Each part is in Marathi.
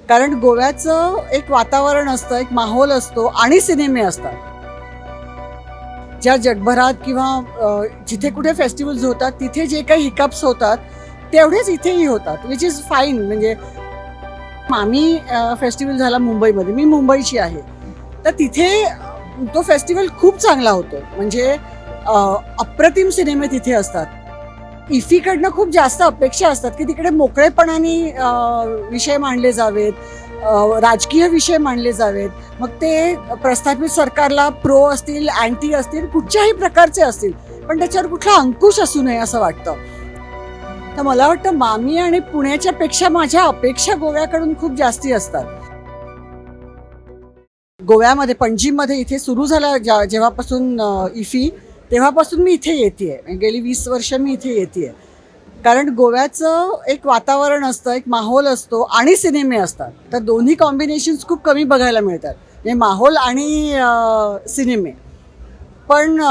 कारण गोव्याचं एक वातावरण असतं, एक माहोल असतो आणि सिनेमे असतात. ज्या जगभरात किंवा जिथे कुठे फेस्टिवल्स होतात तिथे जे काही हिकअप्स होतात तेवढेच इथेही होतात, विच इज फाईन. म्हणजे मामी फेस्टिवल झाला मुंबईमध्ये, मी मुंबईची आहे, तर तिथे तो फेस्टिवल खूप चांगला होतो. म्हणजे अप्रतिम सिनेमे तिथे असतात. इफीकडनं खूप जास्त अपेक्षा असतात की तिकडे मोकळेपणाने विषय मांडले जावेत, राजकीय विषय मांडले जावेत. मग ते प्रस्थापित सरकारला प्रो असतील, अँटी असतील, कुठच्याही प्रकारचे असतील, पण त्याच्यावर कुठला अंकुश असू नये असं वाटतं. तर मला वाटतं मामी आणि पुण्याच्या पेक्षा माझ्या अपेक्षा गोव्याकडून खूप जास्ती असतात. गोव्यामध्ये पणजीमध्ये इथे सुरू झाला जेव्हापासून इफी, तेव्हापासून मी इथे येतेय. गेली 20 वर्ष मी इथे येतेय. कारण गोव्याचं एक वातावरण असतं, एक माहोल असतो आणि सिनेमे असतात. तर दोन्ही कॉम्बिनेशन्स खूप कमी बघायला मिळतात, म्हणजे माहोल आणि सिनेमे. पण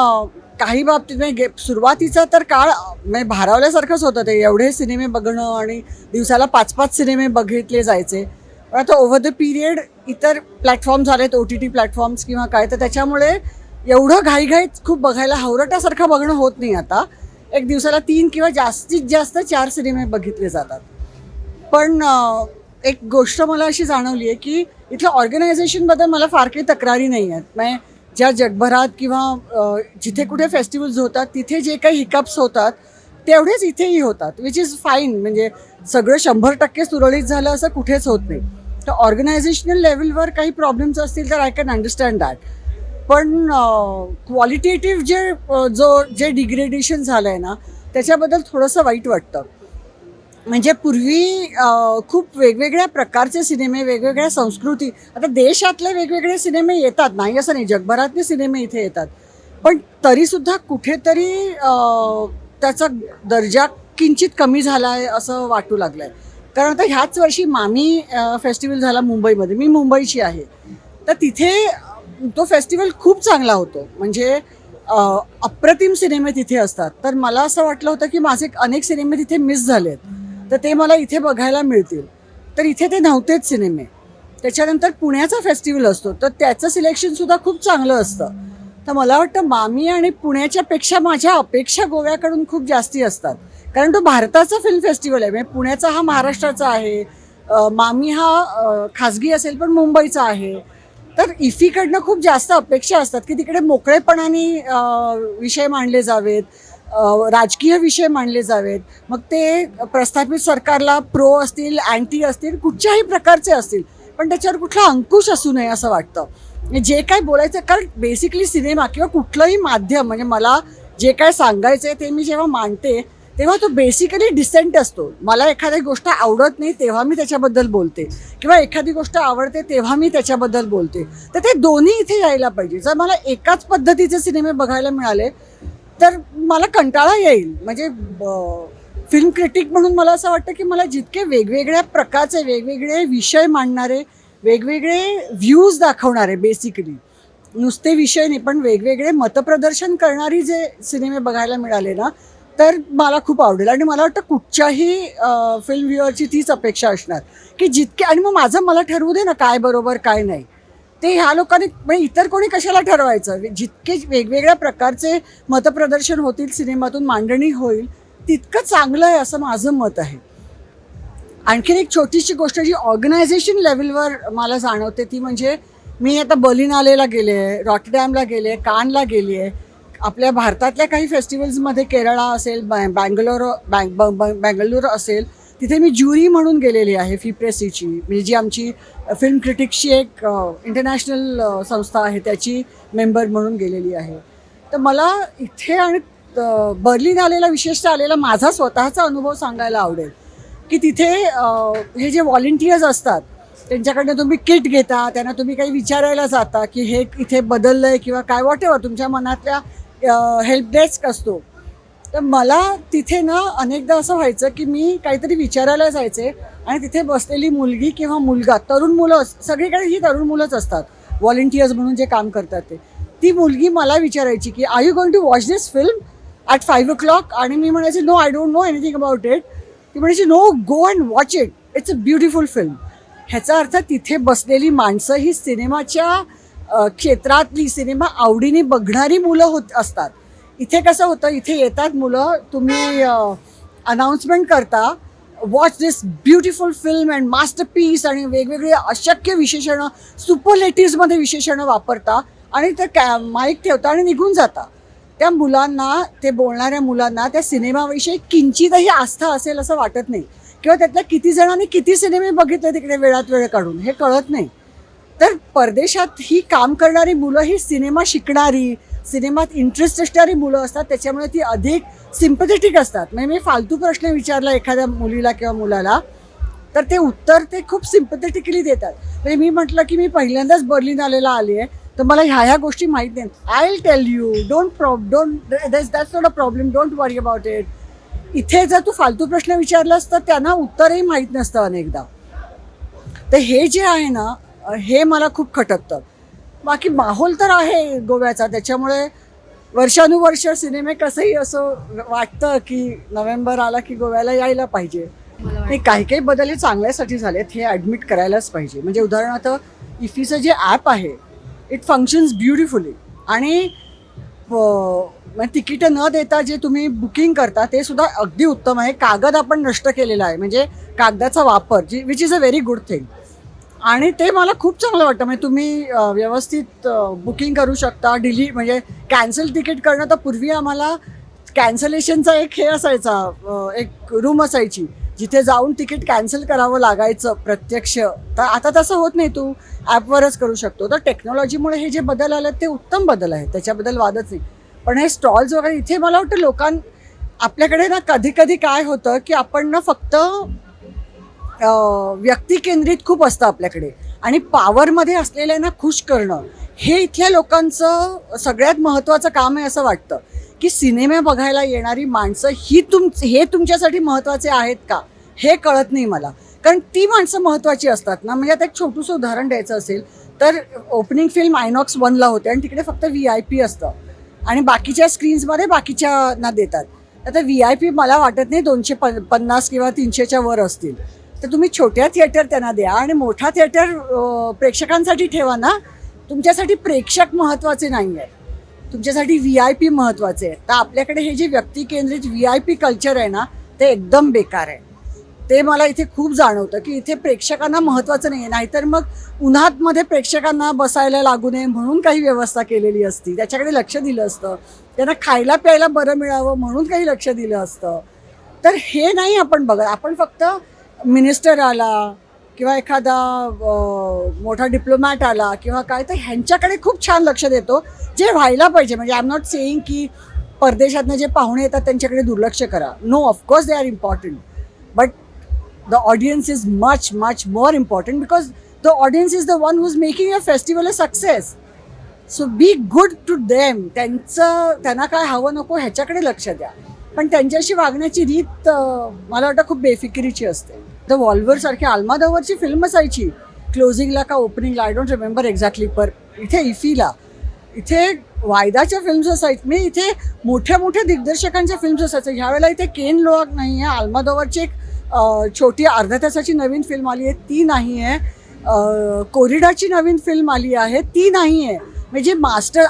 काही बाबतीत म्हणजे सुरुवातीचा तर काळ म्हणजे भारावल्यासारखंच होतं. ते एवढे सिनेमे बघणं आणि दिवसाला 5-5 सिनेमे बघितले जायचे. पण आता ओव्हर द पिरियड इतर प्लॅटफॉर्म झालेत, OTT प्लॅटफॉर्म्स किंवा काय, तर त्याच्यामुळे एवढं घाईघाईत खूप बघायला हावरटासारखं बघणं होत नाही आता. एक दिवसाला 3 किंवा जास्तीत जास्त 4 सिनेमे बघितले जातात. पण एक गोष्ट मला अशी जाणवली आहे की इथल्या ऑर्गनायझेशनबद्दल मला फार काही तक्रारी नाही आहेत. म्हणजे ज्या जगभरात किंवा जिथे कुठे फेस्टिवल्स होतात तिथे जे काही हिकअप्स होतात तेवढेच इथेही होतात, विच इज फाईन. म्हणजे सगळं 100% सुरळीत झालं असं कुठेच होत नाही. तर ऑर्गनायझेशनल लेवलवर काही प्रॉब्लेम्स असतील तर आय कॅन अंडरस्टँड दॅट. पण क्वालिटेटिव्ह जे डिग्रेडेशन झालं आहे ना, त्याच्याबद्दल थोडंसं वाईट वाटतं. म्हणजे पूर्वी खूप वेगवेगळ्या प्रकारचे सिनेमे, वेगवेगळ्या संस्कृती, आता देशातले वेगवेगळे सिनेमे येतात, नाही असं नाही, जगभरातले सिनेमे इथे येतात. पण तरीसुद्धा कुठेतरी त्याचा दर्जा किंचित कमी झाला आहे असं वाटू लागलं आहे. कारण आता ह्याच वर्षी मामी फेस्टिवल झाला मुंबईमध्ये, मी मुंबईची आहे, तर तिथे तो फेस्टिवल खूप चांगला होतो. म्हणजे अप्रतिम सिनेमे तिथे असतात. तर मला असं वाटलं होतं की माझे अनेक सिनेमे तिथे मिस झालेत, तर ते मला इथे बघायला मिळतील. तर इथे ते नव्हतेच सिनेमे. त्याच्यानंतर पुण्याचा फेस्टिवल असतो, तर त्याचं सिलेक्शनसुद्धा खूप चांगलं असतं. तर मला वाटतं मामी आणि पुण्याच्या पेक्षा माझ्या अपेक्षा गोव्याकडून खूप जास्ती असतात. कारण तो भारताचा फिल्म फेस्टिवल आहे. म्हणजे पुण्याचा हा महाराष्ट्राचा आहे, मामी हा खाजगी असेल पण मुंबईचा आहे. तर इफीकडनं खूप जास्त अपेक्षा असतात की तिकडे मोकळेपणाने विषय मांडले जावेत, राजकीय विषय मांडले जावेत. मग ते प्रस्थापित सरकारला प्रो असतील, अँटी असतील, कुठच्याही प्रकारचे असतील, पण त्याच्यावर कुठला अंकुश असू नये असं वाटतं. जे काय बोलायचं, कारण बेसिकली सिनेमा किंवा कुठलंही माध्यम, म्हणजे मला जे काय सांगायचं आहे ते मी जेव्हा मांडते तेव्हा तो बेसिकली डिसेंट असतो. मला एखादी गोष्ट आवडत नाही तेव्हा मी त्याच्याबद्दल बोलते, किंवा एखादी गोष्ट आवडते तेव्हा मी त्याच्याबद्दल बोलते. तर ते दोन्ही इथे यायला पाहिजे. जर मला एकाच पद्धतीचे सिनेमे बघायला मिळाले तर मला कंटाळा येईल. म्हणजे फिल्म क्रिटिक म्हणून मला असं वाटतं की मला जितके वेगवेगळ्या प्रकारचे, वेगवेगळे विषय मांडणारे, वेगवेगळे व्ह्यूज दाखवणारे, बेसिकली नुसते विषय नाही पण वेगवेगळे मतप्रदर्शन करणारी जे सिनेमे बघायला मिळाले ना, तर मला खूप आवडेल. आणि मला वाटतं कुठच्याही फिल्म व्ह्युअरची तीच अपेक्षा असणार की जितके, आणि मग मला ठरवू दे ना काय बरोबर काय नाही, ते ह्या लोकांनी, म्हणजे इतर कोणी कशाला ठरवायचं. जितके वेगवेगळ्या प्रकारचे मतप्रदर्शन होतील, सिनेमातून मांडणी होईल, तितकं चांगलं आहे असं माझं मत आहे. आणखीन एक छोटीशी गोष्ट जी ऑर्गनायझेशन लेवलवर मला जाणवते ती म्हणजे मी आता बर्लिनालेला गेले आहे, रॉटरडॅमला गेले आहे, कानला गेली आहे. आपल्या भारतातल्या काही फेस्टिवल्समध्ये केरळा असेल, बँगलोर असेल, तिथे मी ज्युरी म्हणून गेलेली आहे फिप्रेसीची, म्हणजे जी आमची फिल्म क्रिटिक्सची एक इंटरनॅशनल संस्था आहे त्याची मेंबर म्हणून गेलेली आहे. तर मला इथे आणि बर्लिनालेला विशेषतः आलेला माझा स्वतःचा अनुभव सांगायला आवडेल की तिथे हे जे व्हॉलेंटियर्स असतात त्यांच्याकडनं तुम्ही किट घेता, त्यांना तुम्ही काही विचारायला जाता की हे इथे बदललं आहे किंवा काय, वॉटेवर तुमच्या मनातल्या हेल्प डेस्क असतो. तर मला तिथे ना अनेकदा असं व्हायचं की मी काहीतरी विचारायला जायचे आणि तिथे बसलेली मुलगी किंवा मुलगा, तरुण मुलं, सगळीकडे ही तरुण मुलंच असतात व्हॉलेंटियर्स म्हणून जे काम करतात ते, ती मुलगी मला विचारायची की are you going to watch this film at 5 o'clock? आणि मी म्हणायचे no, I don't know anything about it. ती म्हणायची no, go and watch it, it's a beautiful film. ह्याचा अर्थ तिथे बसलेली माणसं ही सिनेमाच्या क्षेत्रातली, सिनेमा आवडीने बघणारी मुलं असतात. इथे कसं होतं, इथे येतात मुलं, तुम्ही अनाऊन्समेंट करता, watch this beautiful film and masterpiece, आणि वेगवेगळे अशक्य विशेषणं, सुपरलेटिव्समध्ये विशेषणं वापरता आणि ते माईक ठेवता आणि निघून जाता. त्या मुलांना, ते बोलणाऱ्या मुलांना त्या सिनेमाविषयी किंचितही आस्था असेल असं वाटत नाही, किंवा त्यातल्या किती जणांनी किती सिनेमे बघितले तिकडे वेळात वेळ काढून हे कळत नाही. तर परदेशात ही काम करणारी मुलं ही सिनेमा शिकणारी, सिनेमात इंटरेस्ट असणारी मुलं असतात, त्याच्यामुळे ती अधिक सिम्पथेटिक असतात. म्हणजे मी फालतू प्रश्न विचारला एखाद्या मुलीला किंवा मुलाला, तर ते उत्तर ते खूप सिम्पथेटिकली देतात. म्हणजे मी म्हटलं की मी पहिल्यांदाच बर्लिन आलेला आली आहे, तर मला ह्या गोष्टी माहीत नाहीत. I will tell you, that's not a problem, don't worry about it. इथे जर तू फालतू प्रश्न विचारलास तर त्यांना उत्तरही माहीत नसतं अनेकदा. तर हे जे आहे ना, हे मला खूप खटकतं. बाकी माहोल तर आहे गोव्याचा, त्याच्यामुळे वर्षानुवर्ष सिनेमे कसंही असं वाटतं की नोव्हेंबर आला की गोव्याला यायला पाहिजे. नाही, काही काही बदल हे चांगल्यासाठी झालेत, हे ॲडमिट करायलाच पाहिजे. म्हणजे उदाहरणार्थ इफीचं जे ॲप आहे, इट फंक्शन्स ब्युटिफुली, आणि तिकीटं न देता जे तुम्ही बुकिंग करता ते सुद्धा अगदी उत्तम आहे. कागद आपण नष्ट केलेला आहे, म्हणजे कागदाचा वापर, which is a very good thing, आणि ते मला खूप चांगलं वाटतं. म्हणजे तुम्ही व्यवस्थित बुकिंग करू शकता. म्हणजे कॅन्सल तिकीट करणं, तर पूर्वी आम्हाला कॅन्सलेशनचा एक हे असायचा, एक रूम असायची जिथे जाऊन तिकीट कॅन्सल करावं लागायचं प्रत्यक्ष. तर आता तसं होत नाही, तू ॲपवरच करू शकतो. तर टेक्नॉलॉजीमुळे हे जे बदल आले ते उत्तम बदल आहेत, त्याच्याबद्दल वादच नाही. पण हे स्टॉल्स वगैरे इथे मला वाटतं आपल्याकडे ना कधी कधी काय होतं की आपण ना फक्त व्यक्ती केंद्रित खूप असतं आपल्याकडे, आणि पॉवरमध्ये असलेल्यांना खुश करणं हे इथल्या लोकांचं सगळ्यात महत्त्वाचं काम आहे असं वाटतं. की सिनेमा बघायला येणारी माणसं हे तुमच्यासाठी महत्त्वाचे आहेत का, हे कळत नाही मला. कारण ती माणसं महत्त्वाची असतात ना. म्हणजे आता एक छोटंसं उदाहरण द्यायचं असेल तर ओपनिंग फिल्म आयनॉक्स 1ला होते, आणि तिकडे फक्त VIP असतं, आणि बाकीच्या स्क्रीन्समध्ये बाकीच्यांना देतात. आता VIP मला वाटत नाही 250 किंवा 300च्या वर असतील. तर तुम्ही छोट्या थिएटर त्यांना द्या, आणि मोठा थिएटर प्रेक्षकांसाठी ठेवा ना. तुमच्यासाठी प्रेक्षक महत्त्वाचे नाही आहेत, तुमच्यासाठी VIP महत्त्वाचे आहे. तर आपल्याकडे हे जे व्यक्ती केंद्रित VIP कल्चर आहे ना, ते एकदम बेकार आहे. ते मला इथे खूप जाणवतं की इथे प्रेक्षकांना महत्त्वाचं नाही आहे. नाहीतर मग उन्हातमध्ये प्रेक्षकांना बसायला लागू नये म्हणून काही व्यवस्था केलेली असती, त्याच्याकडे लक्ष दिलं असतं. त्यांना खायला प्यायला बरं मिळावं म्हणून काही लक्ष दिलं असतं. तर हे नाही आपण बघत. आपण फक्त मिनिस्टर आला किंवा एखादा मोठा डिप्लोमॅट आला किंवा काय, तर ह्यांच्याकडे खूप छान लक्ष देतो, जे व्हायला पाहिजे. म्हणजे आय एम नॉट सेईंग की परदेशातनं जे पाहुणे येतात त्यांच्याकडे दुर्लक्ष करा. No, of course they are important, but the audience is much more important, because the audience is the one who's making your festival a success. So be good to them. त्यांना काय हवं नको ह्याच्याकडे लक्ष द्या, पण त्यांच्याशी वागण्याची रीत मला वाटतं खूप बेफिकिरीची असते. द वॉल्वर सारखी अल्मादोवरची फिल्म असायची क्लोजिंगला का ओपनिंगला, आय डोंट रिमेंबर एक्झॅक्टली. पर इथे इफीला, इथे वायदाच्या फिल्म्स असायच्या. मी इथे मोठ्या मोठ्या दिग्दर्शकांच्या फिल्म्स असायच्या. ह्यावेळेला इथे केन लोआक नाही आहे. अल्मादोवरची एक छोटी अर्ध्या तासाची नवीन फिल्म आली आहे, ती नाही आहे. कोरिडाची नवीन फिल्म आली आहे, ती नाही आहे. म्हणजे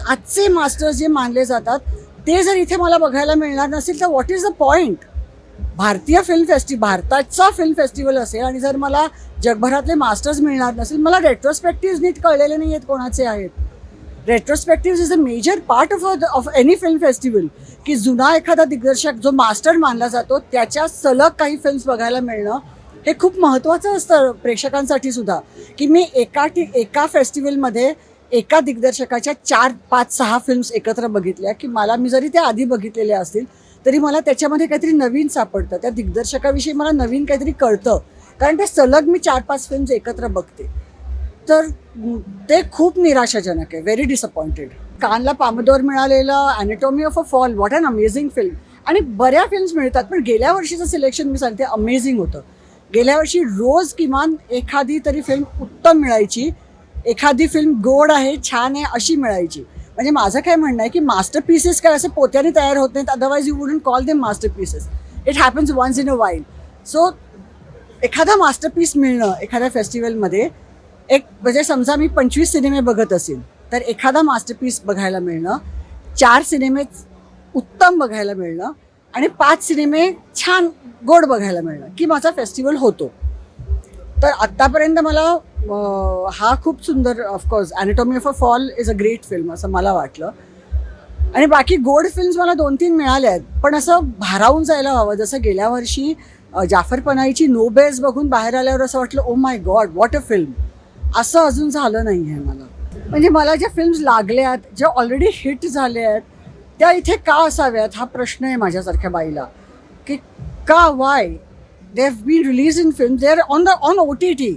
आजचे मास्टर्स जे मानले जातात ते जर इथे मला बघायला मिळणार नसेल तर व्हॉट इज द पॉईंट. भारताचा फिल्म फेस्टिवल असेल, आणि जर मला जगभरातले मास्टर्स मिळणार नसेल, मला रेट्रोस्पेक्टिव्ह नीट कळलेले नाही आहेत कोणाचे आहेत. Retrospective is a major part of any film festival. की जुना एखादा दिग्दर्शक जो मास्टर मानला जातो त्याच्या सलग काही फिल्म्स बघायला मिळणं हे खूप महत्त्वाचं असतं प्रेक्षकांसाठी सुद्धा. की मी एका फेस्टिवलमध्ये एका दिग्दर्शकाच्या 4, 5, 6 फिल्म्स एकत्र बघितल्या, की मी जरी त्या आधी बघितलेल्या असतील तरी मला त्याच्यामध्ये काहीतरी नवीन सापडतं, त्या दिग्दर्शकाविषयी मला नवीन काहीतरी कळतं, कारण ते सलग मी 4-5 फिल्म्स एकत्र बघते. तर ते खूप निराशाजनक आहे, व्हेरी डिसअपॉइंटेड. कानला पामदोर मिळालेलं anatomy of a fall, what an amazing film. आणि बऱ्या फिल्म्स मिळतात, पण गेल्या वर्षीचं सिलेक्शन मी सांगते अमेझिंग होतं. गेल्या वर्षी रोज किमान एखादी तरी फिल्म उत्तम मिळायची, एखादी फिल्म गोड आहे, छान आहे अशी मिळायची. म्हणजे माझं काय म्हणणं आहे की मास्टरपीसेस काय असे पोत्याने तयार होत नाहीत, otherwise you wouldn't call them masterpieces. It happens once in a while. So एखादा मास्टरपीस मिळणं एखाद्या फेस्टिवलमध्ये, एक म्हणजे समजा मी 25 सिनेमे बघत असेल तर एखादा मास्टरपीस बघायला मिळणं, 4 सिनेमे उत्तम बघायला मिळणं आणि 5 सिनेमे छान गोड बघायला मिळणं की माझा फेस्टिवल होतो. तर आत्तापर्यंत मला हा खूप सुंदर, of course anatomy of a fall is a great film असं मला वाटलं. आणि बाकी गोड फिल्म्स मला 2-3 मिळाल्या आहेत, पण असं भारावून जायला हवं. जसं गेल्या वर्षी जाफर पनाईची नो बेस बघून बाहेर आल्यावर असं वाटलं oh my God what a film. असं अजून झालं नाही आहे मला. म्हणजे मला ज्या फिल्म्स लागल्यात, ज्या ऑलरेडी हिट झाल्या आहेत, त्या इथे का असाव्यात हा प्रश्न आहे माझ्यासारख्या बाईला, की का, why they have been release in film, they are on OTT,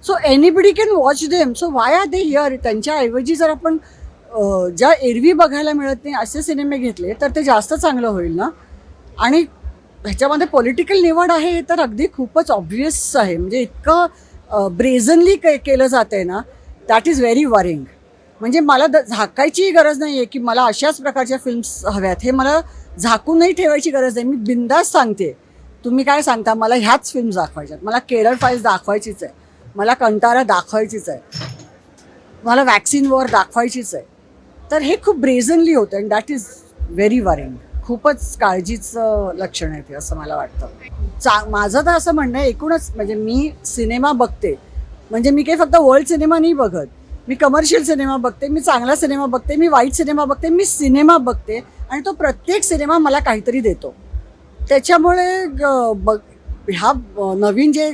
so anybody can watch them, so why are they here. त्यांच्याऐवजी जर आपण ज्या एरवी बघायला मिळत नाही असे सिनेमे घेतले तर ते जास्त चांगलं होईल ना. आणि ह्याच्यामध्ये पॉलिटिकल निवड आहे हे तर अगदी खूपच ऑब्व्हियस आहे. म्हणजे इतकं ब्रेझनली केलं जातं आहे ना, दॅट इज व्हेरी वरिंग. म्हणजे मला झाकायची गरज नाही आहे की मला अशाच प्रकारच्या फिल्म्स हव्यात, हे मला झाकूनही ठेवायची गरज नाही. मी बिंदास सांगते, तुम्ही काय सांगता, मला ह्याच फिल्म्स दाखवायच्यात. मला केरळ फाईल्स दाखवायचीच आहे, मला कंटारा दाखवायचीच आहे, मला वॅक्सिन वॉर दाखवायचीच आहे. तर हे खूप ब्रेझनली होतं and that is very worrying. खूपच काळजीचं लक्षण आहे ते असं मला वाटतं. माझं तर असं म्हणणं आहे एकूणच, म्हणजे मी सिनेमा बघते म्हणजे मी काही फक्त वर्ल्ड सिनेमा नाही बघत, मी कमर्शियल सिनेमा बघते, मी चांगला सिनेमा बघते, मी वाईट सिनेमा बघते, मी सिनेमा बघते आणि तो प्रत्येक सिनेमा मला काहीतरी देतो. त्याच्यामुळे ह्या नवीन जे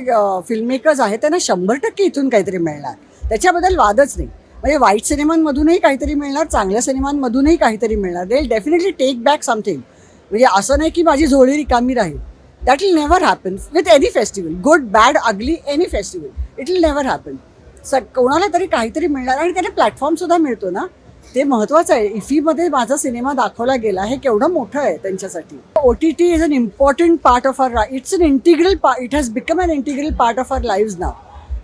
फिल्ममेकर्स आहेत त्यांना 100% इथून काहीतरी मिळणार, त्याच्याबद्दल वादच नाही. म्हणजे वाईट सिनेमांमधूनही काहीतरी मिळणार, चांगल्या सिनेमांमधूनही काहीतरी मिळणार. They will definitely take back something. म्हणजे असं नाही की माझी झोळी रिकामी राहील. That will never happen with any festival, good bad ugly any festival, it will never happen. कोणाला तरी काहीतरी मिळणार आणि त्याने प्लॅटफॉर्मसुद्धा मिळतो ना, ते महत्त्वाचं आहे. इफीमध्ये माझा सिनेमा दाखवला गेला हे केवढं मोठं आहे त्यांच्यासाठी. OTT is an important part of our, it's an integral part, it has become an integral part of our lives now.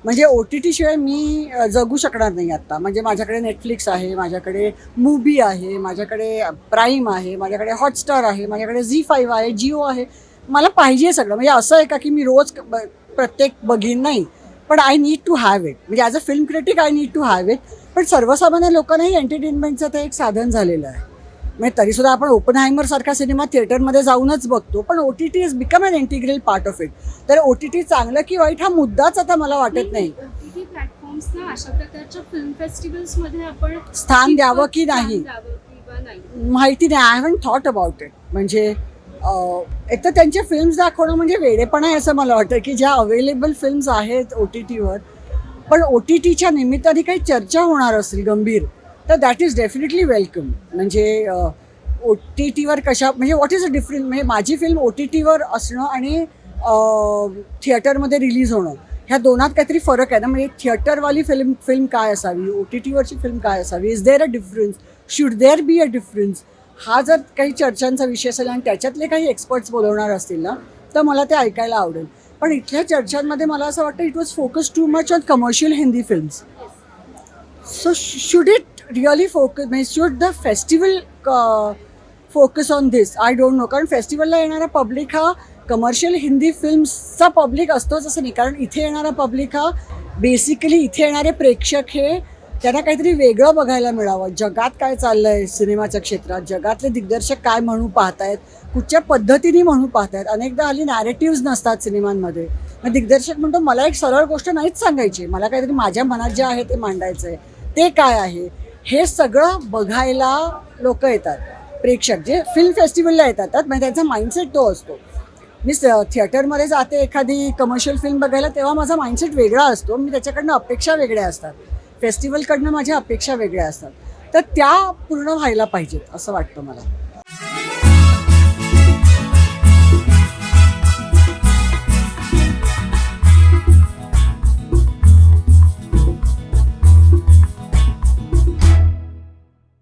म्हणजे OTT शिवाय मी जगू शकणार नाही आत्ता. म्हणजे माझ्याकडे नेटफ्लिक्स आहे, माझ्याकडे मूवी आहे, माझ्याकडे प्राईम आहे, माझ्याकडे हॉटस्टार आहे, माझ्याकडे ZEE5 आहे, जिओ आहे. मला पाहिजे सगळं. म्हणजे असं आहे का की मी रोज प्रत्येक बघीन नाही, पण I need to have it. म्हणजे as a film critic I need to have it. पण सर्वसामान्य लोकांनाही एंटरटेनमेंटचं ते एक साधन झालेलं आहे. म्हणजे तरीसुद्धा आपण ओपनहायमरसारखा सिनेमा थिएटरमध्ये जाऊनच बघतो, पण OTT is become an integral part of it. तर OTT चांगलं की वाईट हा मुद्दाच आता मला वाटत नाही. OTT प्लॅटफॉर्म्सना अशा प्रकारच्या फिल्म फेस्टिवल्समध्ये आपण स्थान द्यावं की नाही माहिती नाही. I haven't thought about it. म्हणजे एक तर त्यांचे फिल्म्स दाखवणं म्हणजे वेडेपणा आहे असं मला वाटतं, की ज्या अवेलेबल फिल्म्स आहेत OTTवर, पण OTTच्या निमित्ताने काही चर्चा होणार असेल गंभीर, तर दॅट इज डेफिनेटली वेलकम. म्हणजे OTTवर कशा, म्हणजे व्हॉट इज अ डिफरन्स. म्हणजे माझी फिल्म OTTवर असणं आणि थिएटरमध्ये रिलीज होणं ह्या दोनात काहीतरी फरक आहे ना. म्हणजे थिएटरवाली फिल्म काय असावी, OTTवरची फिल्म काय असावी, is there a difference, should there be a difference. हा जर काही चर्चांचा विषय असेल आणि त्याच्यातले काही एक्सपर्ट्स बोलवणार असतील ना, तर मला ते ऐकायला आवडेल. पण इथल्या चर्चांमध्ये मला असं वाटतं it was focus too much on commercial Hindi films. So should it really focus, म्हणजे should the festival focus on this, I don't know. कारण फेस्टिवलला येणारा पब्लिक हा कमर्शियल हिंदी फिल्म्सचा पब्लिक असतोच असं नाही. कारण इथे येणारा पब्लिक हा बेसिकली, इथे येणारे प्रेक्षक हे त्यांना काहीतरी वेगळं बघायला मिळावं. जगात काय चाललं आहे सिनेमाच्या क्षेत्रात, जगातले दिग्दर्शक काय म्हणू पाहतायत, कुठच्या पद्धतीने म्हणू पाहतायत. अनेकदा हल्ली नॅरेटिव्ज नसतात सिनेमांमध्ये. मग दिग्दर्शक म्हणतो मला एक सरळ गोष्ट नाहीच सांगायची, मला काहीतरी माझ्या मनात जे आहे ते मांडायचं आहे. ते काय आहे हे सगळं बघायला लोक येतात, प्रेक्षक जे फिल्म फेस्टिवलला येतात. म्हणजे त्यांचा माइंडसेट तो असतो. मी थिएटरमध्ये जाते एखादी कमर्शियल फिल्म बघायला, तेव्हा माझा माइंडसेट वेगळा असतो. मी त्याच्याकडनं अपेक्षा वेगळ्या असतात, फेस्टिवलकडनं माझ्या अपेक्षा वेगळ्या असतात. तर त्या पूर्ण व्हायला पाहिजेत असं वाटतं मला.